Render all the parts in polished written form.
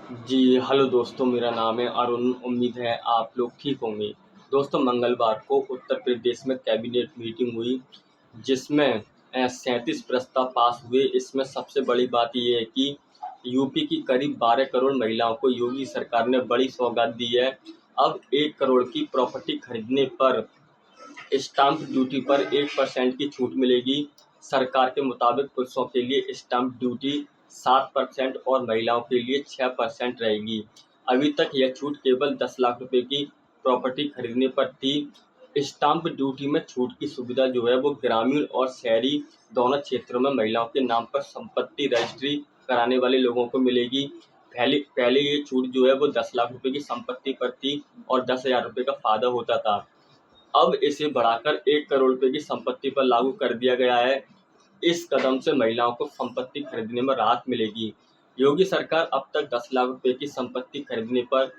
जी, hello दोस्तों, मेरा नाम है अरुण। उम्मीद है आप लोग ठीक होंगे। दोस्तों, मंगलवार को उत्तर प्रदेश में कैबिनेट मीटिंग हुई, जिसमें 37 प्रस्ताव पास हुए। इसमें सबसे बड़ी बात ये है कि यूपी की करीब 12 करोड़ महिलाओं को योगी सरकार ने बड़ी सौगात दी है। अब 1 करोड़ की प्रॉपर्टी खरीदने पर स्टाम्प ड्यूटी पर 1% की छूट मिलेगी। सरकार के मुताबिक पुरुषों के लिए स्टाम्प ड्यूटी 7% और महिलाओं के लिए 6% रहेगी। अभी तक यह छूट केवल 10 लाख रुपए की प्रॉपर्टी खरीदने पर थी। स्टाम्प ड्यूटी में छूट की सुविधा जो है वो ग्रामीण और शहरी दोनों क्षेत्रों में महिलाओं के नाम पर संपत्ति रजिस्ट्री कराने वाले लोगों को मिलेगी। पहले पहले ये छूट जो है वो 10 लाख रुपए की संपत्ति पर थी और 10,000 रुपए का फायदा होता था। अब इसे बढ़ाकर 1 करोड़ रुपए की संपत्ति पर लागू कर दिया गया है। इस कदम से महिलाओं को संपत्ति खरीदने में राहत मिलेगी। योगी सरकार अब तक 10 लाख रुपए की संपत्ति खरीदने पर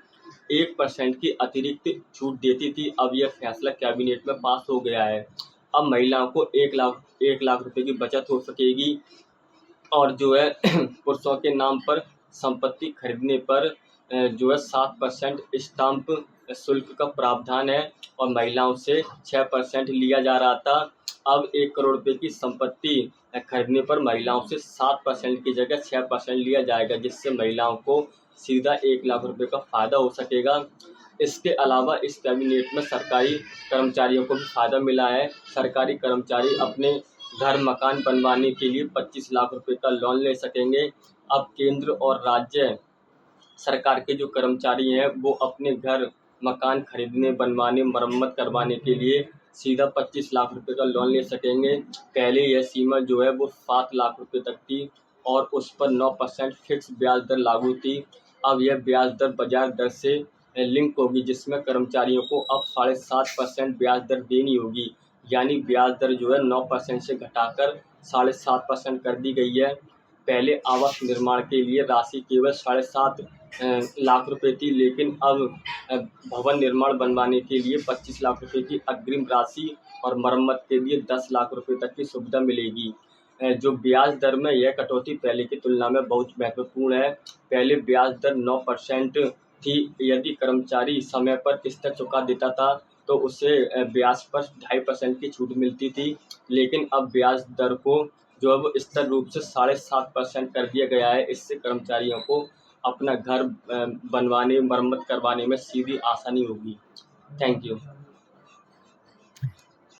1% की अतिरिक्त छूट देती थी। अब यह फैसला कैबिनेट में पास हो गया है। अब महिलाओं को 1 लाख रुपए की बचत हो सकेगी और जो है पुरुषों के नाम पर संपत्ति खरीदने पर जो है 7% स्टाम्प शुल्क का प्रावधान है और महिलाओं से 6% लिया जा रहा था। अब 1 करोड़ रुपए की संपत्ति खरीदने पर महिलाओं से 7% की जगह 6% लिया जाएगा, जिससे महिलाओं को सीधा 1 लाख रुपए का फायदा हो सकेगा। इसके अलावा इस कैबिनेट में सरकारी कर्मचारियों को भी फायदा मिला है। सरकारी कर्मचारी अपने घर मकान बनवाने के लिए 25 लाख रुपए का लोन ले सकेंगे। अब केंद्र और राज्य सरकार के जो कर्मचारी हैं वो अपने घर मकान खरीदने, बनवाने, मरम्मत करवाने के लिए सीधा 25 लाख रुपए का लोन ले सकेंगे। पहले यह सीमा जो है वो 7 लाख रुपए तक थी और उस पर 9% फिक्स ब्याज दर लागू थी। अब यह ब्याज दर बाजार दर से लिंक होगी, जिसमें कर्मचारियों को अब 7.5% ब्याज दर देनी होगी। यानी ब्याज दर जो है 9% से घटाकर 7.5% कर दी गई है। पहले आवास निर्माण के लिए राशि केवल 7.5 लाख रुपए थी, लेकिन अब भवन निर्माण बनवाने के लिए 25 लाख रुपए की अग्रिम राशि और मरम्मत के लिए 10 लाख रुपए तक की सुविधा मिलेगी। जो ब्याज दर में यह कटौती पहले की तुलना में बहुत महत्वपूर्ण है। पहले ब्याज दर 9% थी। यदि कर्मचारी समय पर किस्त चुका देता था तो उसे ब्याज पर 2.5% की छूट मिलती थी, लेकिन अब ब्याज दर को जो है वो स्थिर रूप से 7.5% कर दिया गया है। इससे कर्मचारियों को अपना घर बनवाने, मरम्मत करवाने में सीधी आसानी होगी। Thank you.